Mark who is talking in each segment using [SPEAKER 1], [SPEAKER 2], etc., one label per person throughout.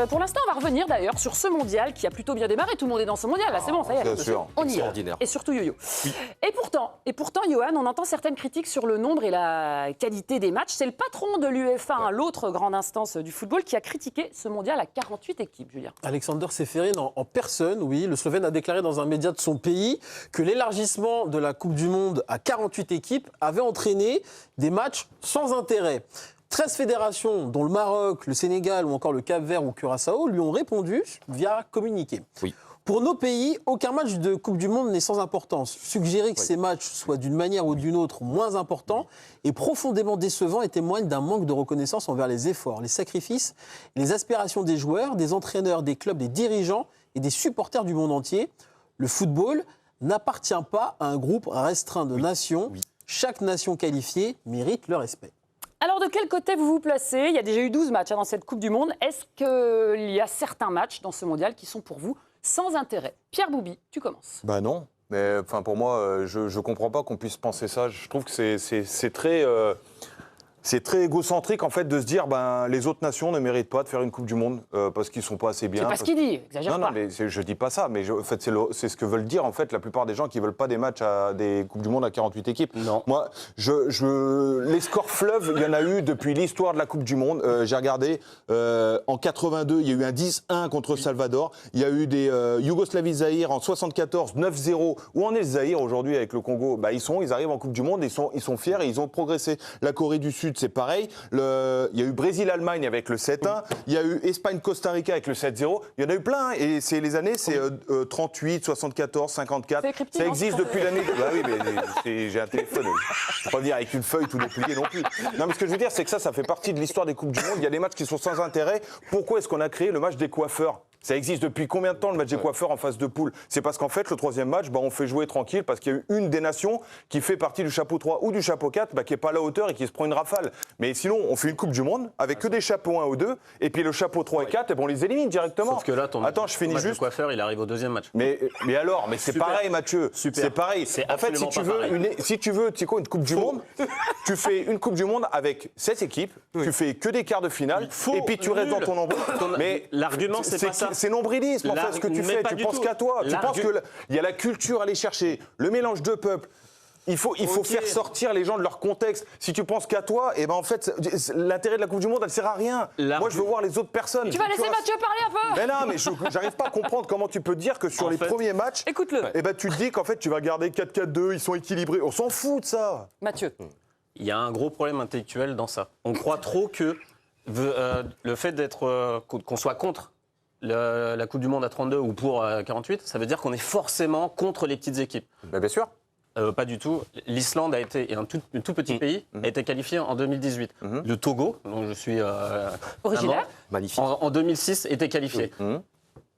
[SPEAKER 1] Pour l'instant, on va revenir d'ailleurs sur ce mondial qui a plutôt bien démarré. Tout le monde est dans ce mondial, là, c'est bon, ça y est.
[SPEAKER 2] Bien sûr.
[SPEAKER 1] On y est.
[SPEAKER 3] Extraordinaire.
[SPEAKER 1] Et surtout Yo-Yo. Oui. Et pourtant, Johan, on entend certaines critiques sur le nombre et la qualité des matchs. C'est le patron de l'UEFA, l'autre grande instance du football, qui a critiqué ce mondial à 48 équipes, Julien.
[SPEAKER 4] Alexander Seferin, en personne, oui, le Slovène a déclaré dans un média de son pays que l'élargissement de la Coupe du Monde à 48 équipes avait entraîné des matchs sans intérêt. 13 fédérations, dont le Maroc, le Sénégal ou encore le Cap-Vert ou Curaçao, lui ont répondu via communiqué.
[SPEAKER 3] Oui.
[SPEAKER 4] Pour nos pays, aucun match de Coupe du Monde n'est sans importance. Suggérer que ces matchs soient d'une manière ou d'une autre moins importants est profondément décevant et témoigne d'un manque de reconnaissance envers les efforts, les sacrifices, les aspirations des joueurs, des entraîneurs, des clubs, des dirigeants et des supporters du monde entier. Le football n'appartient pas à un groupe restreint de nations. Chaque nation qualifiée mérite le respect.
[SPEAKER 1] Alors, de quel côté vous vous placez ? Il y a déjà eu 12 matchs dans cette Coupe du Monde. Est-ce qu'il y a certains matchs dans ce mondial qui sont pour vous sans intérêt ? Pierre Boubi, tu commences.
[SPEAKER 2] Bah non. Mais enfin, pour moi, je comprends pas qu'on puisse penser ça. Je trouve que c'est très... C'est très égocentrique en fait de se dire les autres nations ne méritent pas de faire une Coupe du Monde parce qu'ils sont pas assez bien.
[SPEAKER 1] C'est pas ce qu'il dit, exagère pas.
[SPEAKER 2] Non, mais je dis pas ça, mais en fait c'est ce que veulent dire en fait la plupart des gens qui veulent pas des matchs à des Coupes du Monde à 48 équipes.
[SPEAKER 3] Non.
[SPEAKER 2] Moi, les scores fleuves, il y en a eu depuis l'histoire de la Coupe du Monde. J'ai regardé en 82, il y a eu un 10-1 contre Salvador. Il y a eu des Yougoslavie-Zaïre en 74, 9-0. Où en est le Zaïre aujourd'hui avec le Congo ? Ils arrivent en Coupe du Monde, ils sont fiers et ils ont progressé. La Corée du Sud, c'est pareil. Il y a eu Brésil-Allemagne avec le 7-1. Il y a eu Espagne-Costa Rica avec le 7-0. Il y en a eu plein. Et c'est les années, c'est 38, 74, 54. Ça existe depuis l'année. Bah oui, mais j'ai un téléphone. Je peux pas venir avec une feuille tout dépliée non plus. Non, mais ce que je veux dire, c'est que ça fait partie de l'histoire des Coupes du Monde. Il y a des matchs qui sont sans intérêt. Pourquoi est-ce qu'on a créé le match des coiffeurs ? Ça existe depuis combien de temps le match des coiffeurs en phase de poule ? C'est parce qu'en fait, le troisième match, on fait jouer tranquille parce qu'il y a eu une des nations qui fait partie du chapeau 3 ou du chapeau 4 qui n'est pas à la hauteur et qui se prend une rafale. Mais sinon, on fait une Coupe du Monde avec que des chapeaux 1 ou 2 et puis le chapeau 3 et 4, on les élimine directement.
[SPEAKER 3] Sauf que là,
[SPEAKER 2] Attends, je finis
[SPEAKER 3] match
[SPEAKER 2] juste.
[SPEAKER 3] de coiffeur, il arrive au deuxième match.
[SPEAKER 2] Mais c'est
[SPEAKER 3] Super.
[SPEAKER 2] pareil, Mathieu.
[SPEAKER 3] Super.
[SPEAKER 2] C'est pareil.
[SPEAKER 3] C'est
[SPEAKER 2] en fait,
[SPEAKER 3] absolument pas pareil.
[SPEAKER 2] si tu veux, tu sais quoi, une Coupe du Monde, tu fais une Coupe du Monde avec 7 équipes, tu fais que des quarts de finale et puis tu restes dans ton nombre.
[SPEAKER 3] Mais l'argument, c'est pas ça.
[SPEAKER 2] C'est nombrilisme. En fait, ce que tu fais, tu penses qu'à toi. Tu penses qu'il y a la culture à aller chercher, le mélange de peuples. Il faut faire sortir les gens de leur contexte. Si tu penses qu'à toi, en fait, l'intérêt de la Coupe du Monde, elle sert à rien. Moi, je veux voir les autres personnes.
[SPEAKER 1] Tu vas laisser Mathieu parler un peu ?
[SPEAKER 2] Mais non, mais j'arrive pas à comprendre comment tu peux dire que sur les premiers matchs,
[SPEAKER 1] écoute-le.
[SPEAKER 2] Tu te dis qu'en fait, tu vas garder 4-4-2, ils sont équilibrés. On s'en fout de ça.
[SPEAKER 1] Mathieu.
[SPEAKER 3] Il y a un gros problème intellectuel dans ça. On croit trop que le fait qu'on soit contre la Coupe du Monde à 32 ou pour 48, ça veut dire qu'on est forcément contre les petites équipes.
[SPEAKER 2] Bien sûr.
[SPEAKER 3] Pas du tout. L'Islande a été, et un tout petit pays, a été qualifié en 2018. Le Togo, dont je suis
[SPEAKER 1] originaire,
[SPEAKER 3] magnifique, en 2006 était qualifié.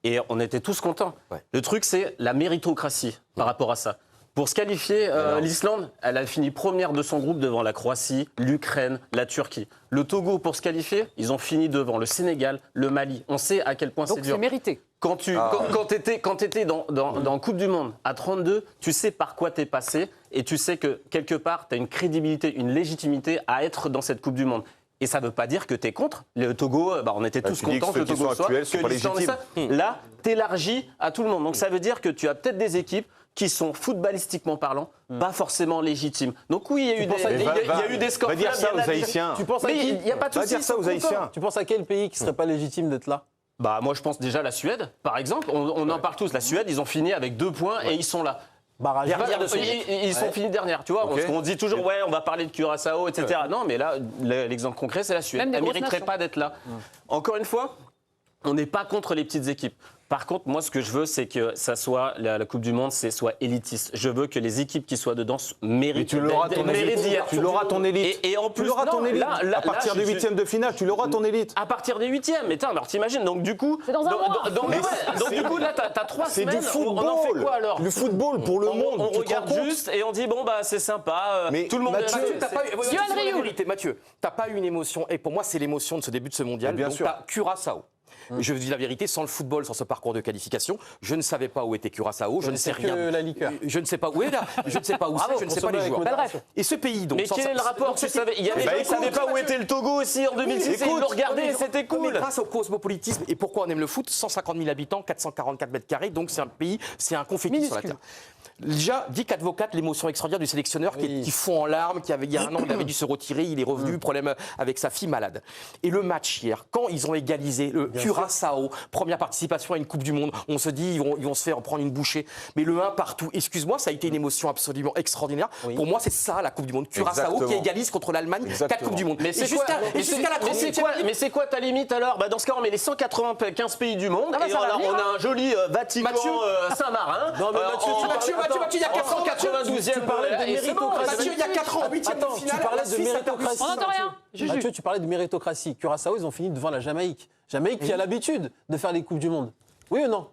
[SPEAKER 3] Et on était tous contents. Ouais. Le truc, c'est la méritocratie par rapport à ça. Pour se qualifier, l'Islande, elle a fini première de son groupe devant la Croatie, l'Ukraine, la Turquie. Le Togo, pour se qualifier, ils ont fini devant le Sénégal, le Mali. On sait à quel point c'est dur.
[SPEAKER 1] Donc c'est mérité.
[SPEAKER 3] Quand tu étais dans Coupe du Monde à 32, tu sais par quoi t'es passé et tu sais que quelque part, tu as une crédibilité, une légitimité à être dans cette Coupe du Monde. Et ça ne veut pas dire que tu es contre. Le Togo, on était tous contents que le Togo soit. Que l'Islande, là, tu élargis à tout le monde. Donc ça veut dire que tu as peut-être des équipes qui sont footballistiquement parlant, pas forcément légitimes. Donc oui, il y a eu des scores.
[SPEAKER 2] Va dire ça aux Haïtiens.
[SPEAKER 4] Tu penses à qui ?
[SPEAKER 3] Il n'y a pas de souci.
[SPEAKER 2] Va dire ça aux Haïtiens.
[SPEAKER 4] Tu penses à quel pays qui serait pas légitime d'être là ?
[SPEAKER 3] Moi, je pense déjà à la Suède, par exemple. On en parle tous. La Suède, ils ont fini avec 2 points et ils sont là. Ils sont finis dernière, tu vois. On dit toujours, on va parler de Curaçao, etc. Non, mais là, l'exemple concret, c'est la Suède. Elle ne mériterait pas d'être là. Encore une fois, on n'est pas contre les petites équipes. Par contre, moi, ce que je veux, c'est que ça soit la Coupe du Monde, soit élitiste. Je veux que les équipes qui soient dedans méritent.
[SPEAKER 2] Tu l'auras ton élite. Tu l'auras ton élite.
[SPEAKER 3] Et en plus,
[SPEAKER 2] tu l'auras ton élite. À partir des huitièmes de finale, tu l'auras ton élite.
[SPEAKER 3] À partir des huitièmes. Mais alors t'imagines. Donc du coup,
[SPEAKER 1] c'est dans un mois.
[SPEAKER 3] Donc du coup, là, t'as 3 semaines.
[SPEAKER 2] C'est du football.
[SPEAKER 3] On en fait quoi alors ?
[SPEAKER 2] Le football pour le monde.
[SPEAKER 3] On regarde juste et on dit c'est sympa.
[SPEAKER 2] Mais
[SPEAKER 3] tout le monde.
[SPEAKER 5] Mathieu, t'as pas eu une émotion. Et pour moi, c'est l'émotion de ce début de ce mondial.
[SPEAKER 2] Bien sûr.
[SPEAKER 5] T'as Curaçao. Je vous dis la vérité, sans le football, sans ce parcours de qualification, je ne savais pas où était Curaçao, je ne sais rien.
[SPEAKER 4] la liqueur.
[SPEAKER 5] Je ne sais pas où est là, je ne sais pas où c'est, je ne sais pas les joueurs.
[SPEAKER 1] Bref.
[SPEAKER 5] Et ce pays, donc.
[SPEAKER 3] Mais quel est le rapport? Tu savais, il y avait
[SPEAKER 5] Bah,
[SPEAKER 3] des gens qui ne savaient pas où était le Togo aussi en 2006 et ils l'ont regardé, c'était
[SPEAKER 5] Mais
[SPEAKER 3] cool.
[SPEAKER 5] grâce au cosmopolitisme, et pourquoi on aime le foot, 150 000 habitants, 444 mètres carrés, donc c'est un pays, c'est un confetti sur la terre. Déjà, Dick advocate l'émotion extraordinaire du sélectionneur qui fond en larmes, il y a un an, il avait dû se retirer, il est revenu, problème avec sa fille malade. Et le match hier, quand ils ont égalisé le Curaçao, première participation à une Coupe du Monde, on se dit ils vont se faire prendre une bouchée. Mais le 1 partout, excuse-moi, ça a été une émotion absolument extraordinaire. Pour moi, c'est ça la Coupe du Monde. Curaçao qui égalise contre l'Allemagne, 4 Coupes du Monde.
[SPEAKER 3] Mais c'est quoi ta limite alors? Dans ce cas, on met les 195 pays du monde et alors on a un joli Vatican Saint-Marin.
[SPEAKER 5] Non, mais Mathieu, il y a 4 ans,
[SPEAKER 3] 92e.
[SPEAKER 4] Tu parlais de méritocratie.
[SPEAKER 2] Mathieu, il y a 4 ans, 8e de finale.
[SPEAKER 4] Tu parlais de méritocratie.
[SPEAKER 1] On n'entend rien.
[SPEAKER 4] Mathieu, tu parlais de méritocratie. Curaçao, ils ont fini devant la Jamaïque. Jamaïque qui a l'habitude de faire les Coupes du Monde. Oui ou non?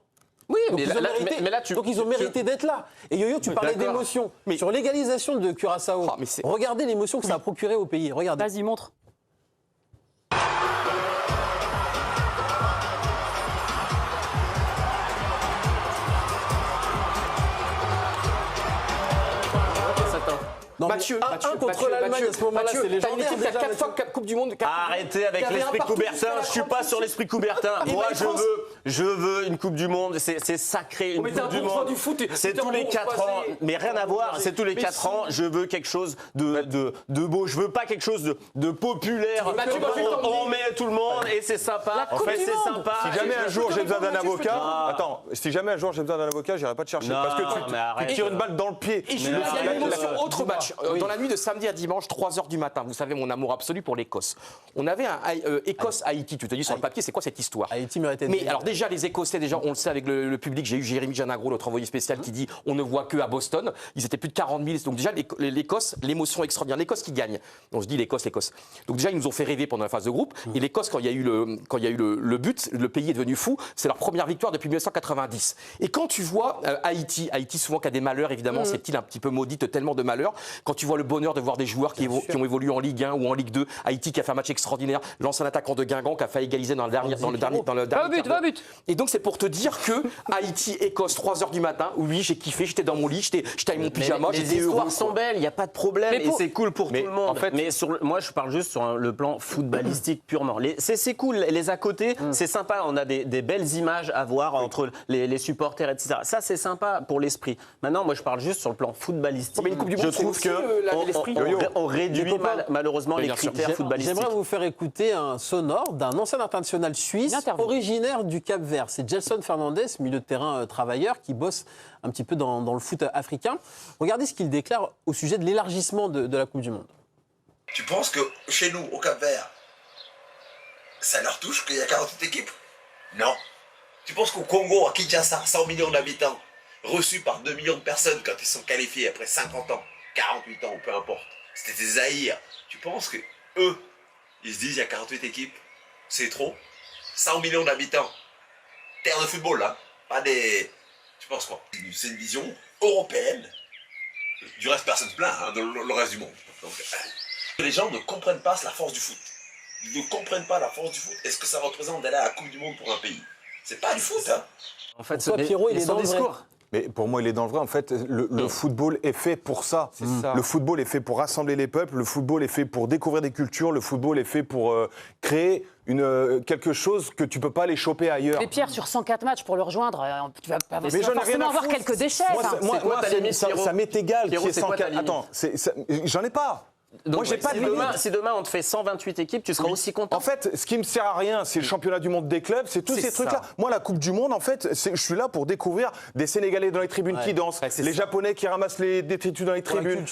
[SPEAKER 3] Oui,
[SPEAKER 4] Donc, ils ont mérité d'être là. Et Yo-Yo, tu parlais d'émotion. Sur l'égalisation de Curaçao, regardez l'émotion que ça a procuré au pays. Regardez.
[SPEAKER 1] Vas-y, montre.
[SPEAKER 4] Non,
[SPEAKER 5] Mathieu,
[SPEAKER 4] contre l'Allemagne à ce moment-là, c'est légendaire.
[SPEAKER 5] T'as 4 fois Coupe du Monde.
[SPEAKER 3] Arrêtez avec l'esprit Coubertin, je suis pas sur l'esprit Coubertin. Moi, je veux une Coupe du Monde, c'est sacré, une Coupe du Monde. C'est tous les 4 ans, mais rien à voir, c'est tous les 4 ans, je veux quelque chose de beau, je veux pas quelque chose de populaire. On met tout le monde et c'est sympa. En fait, c'est sympa.
[SPEAKER 2] Si jamais un jour j'ai besoin d'un avocat, attends, si jamais un jour j'ai besoin d'un avocat, j'irai pas te chercher parce que tu tires une balle dans le pied.
[SPEAKER 5] Et je veux autre match. Dans la nuit de samedi à dimanche, 3h du matin, vous savez mon amour absolu pour l'Écosse. On avait un Écosse-Haïti. Tu te dis sur le papier, c'est quoi cette histoire?
[SPEAKER 4] Haïti méritait.
[SPEAKER 5] Mais alors déjà, les Écossais, on le sait avec le public, j'ai eu Jérémy Janagro, notre envoyé spécial, qui dit on ne voit que à Boston. Ils étaient plus de 40 000. Donc déjà, l'Écosse, l'émotion extraordinaire. L'Écosse qui gagne. On se dit l'Écosse. Donc déjà, ils nous ont fait rêver pendant la phase de groupe. Et l'Écosse, quand il y a eu le but, le pays est devenu fou. C'est leur première victoire depuis 1990. Et quand tu vois Haïti souvent qui a des malheurs, évidemment, cette île un petit peu maudite, tellement de malheurs. Quand tu vois le bonheur de voir des joueurs qui ont évolué en Ligue 1 ou en Ligue 2, Haïti qui a fait un match extraordinaire, l'ancien attaquant de Guingamp qui a failli égaliser dans le dernier
[SPEAKER 1] but.
[SPEAKER 5] Et donc c'est pour te dire que Haïti, Écosse, 3h du matin, oui, j'ai kiffé, j'étais dans mon lit, j'étais avec mon pyjama,
[SPEAKER 3] les histoires sont belles, il n'y a pas de problème et c'est cool pour tout le monde.
[SPEAKER 5] En fait,
[SPEAKER 3] mais moi je parle juste sur le plan footballistique purement. C'est cool, les à côté, c'est sympa, on a des belles images à voir entre les supporters, etc. Ça c'est sympa pour l'esprit. Maintenant, moi je parle juste sur le plan footballistique.
[SPEAKER 5] Mais une Coupe du Monde,
[SPEAKER 3] je trouve on réduit malheureusement les critères footballistiques.
[SPEAKER 4] J'aimerais vous faire écouter un sonore d'un ancien international suisse originaire du Cap-Vert. C'est Gelson Fernandez, milieu de terrain travailleur, qui bosse un petit peu dans le foot africain. Regardez ce qu'il déclare au sujet de l'élargissement de la Coupe du Monde.
[SPEAKER 6] Tu penses que chez nous, au Cap-Vert, ça leur touche qu'il y a 48 équipes? Non. Tu penses qu'au Congo, à Kinshasa, 100 millions d'habitants, reçus par 2 millions de personnes quand ils sont qualifiés après 50 ans, 48 ans, ou peu importe, c'était des Zaïre. Tu penses que eux, ils se disent il y a 48 équipes, c'est trop? 100 millions d'habitants, terre de football là, pas des... Tu penses quoi? C'est une vision européenne. Du reste, personne ne se plaint, hein, dans le reste du monde. Donc, les gens ne comprennent pas la force du foot. Ils ne comprennent pas la force du foot. Est-ce que ça représente d'aller à la Coupe du Monde pour un pays? C'est pas du foot, hein.
[SPEAKER 3] En fait,
[SPEAKER 4] Pierrot, il est dans le vrai.
[SPEAKER 2] Mais pour moi, il est dans le vrai. En fait, le football est fait pour ça. Le football est fait pour rassembler les peuples. Le football est fait pour découvrir des cultures. Le football est fait pour créer quelque chose que tu peux pas aller choper ailleurs.
[SPEAKER 1] Mais Pierre, sur 104 matchs pour le rejoindre, tu vas pas
[SPEAKER 2] Mais j'en ai rien
[SPEAKER 1] forcément
[SPEAKER 2] à
[SPEAKER 1] avoir
[SPEAKER 2] foutre.
[SPEAKER 1] quelques déchets.
[SPEAKER 2] Ça m'est égal
[SPEAKER 3] Pierrot,
[SPEAKER 2] qui est
[SPEAKER 3] c'est quoi ta
[SPEAKER 2] 104.
[SPEAKER 3] limite?
[SPEAKER 2] Attends, j'en ai pas.
[SPEAKER 3] Donc,
[SPEAKER 2] moi, j'ai pas de limite.
[SPEAKER 3] Si demain on te fait 128 équipes, tu seras aussi content.
[SPEAKER 2] En fait, ce qui me sert à rien, c'est le championnat du monde des clubs, c'est tous ces trucs-là. Moi, la Coupe du Monde, en fait, je suis là pour découvrir des Sénégalais dans les tribunes qui dansent, les Japonais qui ramassent les détritus dans les tribunes.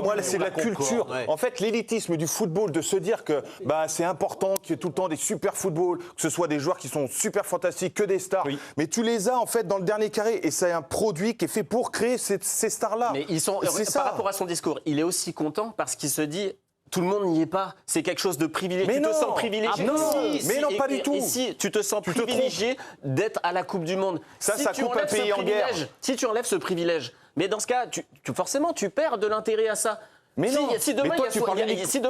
[SPEAKER 2] Moi, c'est de la culture. En fait, l'élitisme du football, de se dire que c'est important qu'il y ait tout le temps des super footballs, que ce soit des joueurs qui sont super fantastiques, que des stars. Mais tu les as, en fait, dans le dernier carré. Et c'est un produit qui est fait pour créer ces stars-là.
[SPEAKER 3] Mais ils sont, par rapport à son discours, il est aussi content parce qu'il se dit... Tout le monde n'y est pas. C'est quelque chose de privilégié.
[SPEAKER 2] Mais
[SPEAKER 3] tu te sens privilégié.
[SPEAKER 2] Mais non, pas du tout.
[SPEAKER 3] Ici, tu te sens privilégié d'être à la Coupe du Monde.
[SPEAKER 2] Ça coupe un pays en guerre.
[SPEAKER 3] Si tu enlèves ce privilège, mais dans ce cas, forcément, tu perds de l'intérêt à ça.
[SPEAKER 2] Mais non.
[SPEAKER 3] Si demain,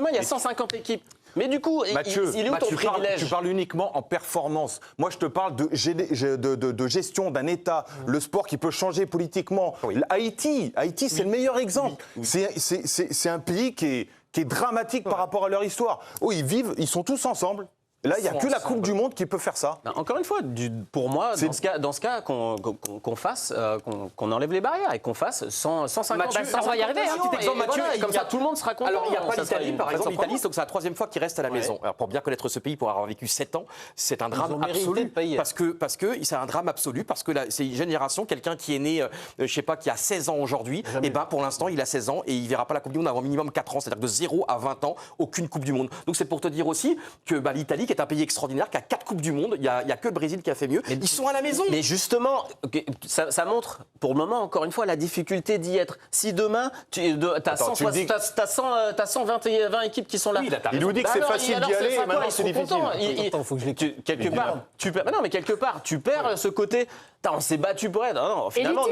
[SPEAKER 3] il y a 150 équipes, Mais du coup,
[SPEAKER 2] Mathieu,
[SPEAKER 3] il est où ton privilège?
[SPEAKER 2] tu parles uniquement en performance. Moi, je te parle de gestion d'un État, le sport qui peut changer politiquement. Haïti, c'est le meilleur exemple. C'est un pays qui est dramatique par rapport à leur histoire. Oh, ils sont tous ensemble. Là, il n'y a que la Coupe du Monde qui peut faire ça.
[SPEAKER 3] Ben, encore une fois, pour moi, dans ce cas, qu'on fasse, qu'on enlève les barrières et qu'on fasse 150.
[SPEAKER 5] Mathieu,
[SPEAKER 1] on va y arriver.
[SPEAKER 5] Petit exemple, Mathieu,
[SPEAKER 3] comme ça, tout le monde sera content.
[SPEAKER 5] Alors, il n'y a pas
[SPEAKER 3] Ça sera
[SPEAKER 5] l'Italie,
[SPEAKER 3] une
[SPEAKER 5] par exemple.
[SPEAKER 3] façon de
[SPEAKER 5] L'Italie, donc c'est la 3e fois qu'il reste à la maison. Alors, pour bien connaître ce pays, pour avoir vécu 7 ans, c'est un drame
[SPEAKER 4] ont mérité
[SPEAKER 5] absolu.
[SPEAKER 4] de payer.
[SPEAKER 5] Parce que c'est un drame absolu, parce que c'est une génération, quelqu'un qui est né, je sais pas, qui a 16 ans aujourd'hui, et ben pour l'instant, il a 16 ans et il verra pas la Coupe du Monde avant minimum 4 ans. C'est-à-dire que de 0 à 20 ans, aucune Coupe du Monde. Donc, c'est pour te dire aussi que l'Italie, qui est un pays extraordinaire, qui a 4 Coupes du Monde, il n'y a que le Brésil qui a fait mieux. Ils sont à la maison.
[SPEAKER 3] Mais justement, ça montre, pour le moment, encore une fois, la difficulté d'y être. Si demain, tu as 120 équipes qui sont là.
[SPEAKER 2] Il nous dit que c'est facile d'y aller, et maintenant c'est difficile.
[SPEAKER 4] Attends, faut que je l'écoute.
[SPEAKER 3] Quelque part, tu perds. Non, mais quelque part, tu perds ce côté. On s'est battu pour être. Non, finalement,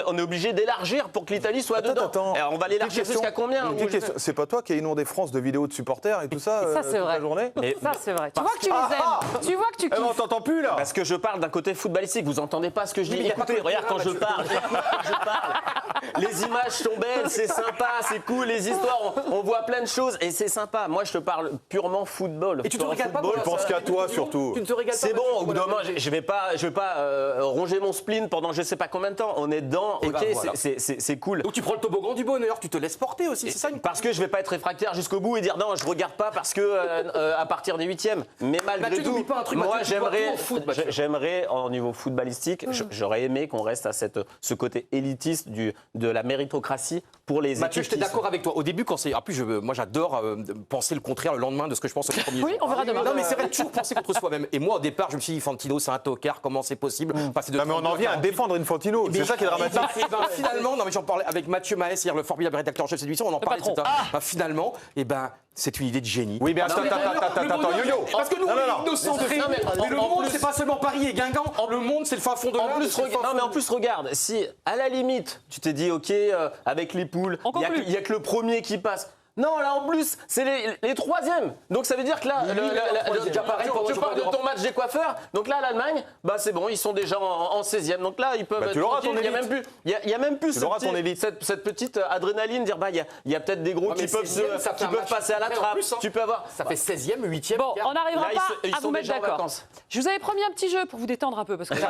[SPEAKER 3] on est obligé d'élargir pour que l'Italie soit dedans.
[SPEAKER 2] Attends.
[SPEAKER 3] Alors, on va l'élargir jusqu'à combien?
[SPEAKER 2] C'est pas toi qui as inondé France de vidéos de supporters et tout ça,
[SPEAKER 1] Ça, c'est
[SPEAKER 2] toute
[SPEAKER 1] vrai.
[SPEAKER 2] la journée?
[SPEAKER 1] Ça, c'est vrai. Tu vois que tu les aimes. Tu vois que tu
[SPEAKER 2] Eh ben, on
[SPEAKER 1] kiffes.
[SPEAKER 2] t'entend plus là.
[SPEAKER 3] Parce que je parle d'un côté footballistique, vous entendez pas ce que je dis. Écoutez, regarde quand je parle, les images sont belles, c'est sympa, c'est cool, les histoires, on voit plein de choses et c'est sympa. Moi, je te parle purement football.
[SPEAKER 5] Et tu te régales pas pour
[SPEAKER 2] Je pense qu'à toi surtout.
[SPEAKER 5] Tu ne te régales pas.
[SPEAKER 3] C'est bon, au bout d'un moment, je vais pas ronger mon spleen pendant je sais pas combien de temps. On est dedans,
[SPEAKER 5] Et
[SPEAKER 3] ok,
[SPEAKER 5] ben voilà.
[SPEAKER 3] c'est cool.
[SPEAKER 5] Donc tu prends le toboggan du bonheur, tu te laisses porter aussi, c'est ça une...
[SPEAKER 3] Parce que je vais pas être réfractaire jusqu'au bout et dire non, je regarde pas parce que à partir des 8e. Mais malgré
[SPEAKER 5] Mathieu,
[SPEAKER 3] tout,
[SPEAKER 5] n'oublie pas un truc,
[SPEAKER 3] moi
[SPEAKER 5] Mathieu, tu vois tout au foot, Mathieu.
[SPEAKER 3] j'aimerais au niveau footballistique, j'aurais aimé qu'on reste à ce côté élitiste de la méritocratie pour les
[SPEAKER 5] Mathieu,
[SPEAKER 3] équipes.
[SPEAKER 5] j'étais d'accord avec toi. Au début, quand c'est. En plus, moi, j'adore penser le contraire le lendemain de ce que je pense au premier jour.
[SPEAKER 1] Oui, on verra demain.
[SPEAKER 5] Non, mais c'est vrai de toujours penser contre soi-même. Et moi, au départ, je me suis dit, Fantino, c'est un tocard, comment c'est possible? Passer de
[SPEAKER 2] Non, mais on en
[SPEAKER 5] 32 à
[SPEAKER 2] vient à
[SPEAKER 5] 48.
[SPEAKER 2] défendre Infantino. C'est ça qui est dramatique.
[SPEAKER 5] Finalement, non, mais j'en parlais avec Mathieu Maes hier, le formidable rédacteur en chef de cette émission, on en parlait.
[SPEAKER 1] patron.
[SPEAKER 5] Finalement, c'est une idée de génie.
[SPEAKER 2] Oui, mais attends, yo-yo.
[SPEAKER 5] Parce que nous, on
[SPEAKER 2] Non,
[SPEAKER 5] est
[SPEAKER 2] non.
[SPEAKER 5] ethnocentrés.
[SPEAKER 3] Non, mais
[SPEAKER 5] le
[SPEAKER 3] en
[SPEAKER 5] monde,
[SPEAKER 3] plus-
[SPEAKER 5] c'est pas seulement Paris et Guingamp. Le monde, c'est le fin fond de
[SPEAKER 3] En
[SPEAKER 5] l'Inde,
[SPEAKER 3] plus,
[SPEAKER 5] c'est le fin
[SPEAKER 3] non, mais
[SPEAKER 5] fond
[SPEAKER 3] en plus, regarde, si à la limite, tu t'es dit, ok, avec les poules,
[SPEAKER 1] On conclut.
[SPEAKER 3] il y a que le premier qui passe. Non, là en plus, c'est les troisièmes. Donc ça veut dire que là,
[SPEAKER 5] c'est déjà pareil pour
[SPEAKER 3] tu
[SPEAKER 5] le
[SPEAKER 3] parles de
[SPEAKER 5] championnat
[SPEAKER 3] ton match des coiffeurs. Donc là, l'Allemagne, bah c'est bon, ils sont déjà en 16e. Donc là, ils peuvent.
[SPEAKER 2] Bah, tu l'auras, ton
[SPEAKER 3] il y a même
[SPEAKER 2] élite.
[SPEAKER 3] plus, il y a même plus
[SPEAKER 2] Tu l'auras, ton élite.
[SPEAKER 3] cette petite adrénaline, dire bah il y a peut-être des gros
[SPEAKER 5] Ouais, mais
[SPEAKER 3] qui peuvent
[SPEAKER 5] 16e, ça fait un match
[SPEAKER 3] passer à la
[SPEAKER 5] après, en
[SPEAKER 3] trappe.
[SPEAKER 5] plus, hein.
[SPEAKER 3] Tu peux avoir.
[SPEAKER 5] Ça fait 16e, 8e.
[SPEAKER 1] Bon, on n'arrivera
[SPEAKER 3] Là,
[SPEAKER 1] pas
[SPEAKER 3] ils
[SPEAKER 1] à
[SPEAKER 3] sont
[SPEAKER 1] vous mettre
[SPEAKER 3] déjà en
[SPEAKER 1] d'accord.
[SPEAKER 3] vacances.
[SPEAKER 1] Je vous avais promis un petit jeu pour vous détendre un peu parce que là,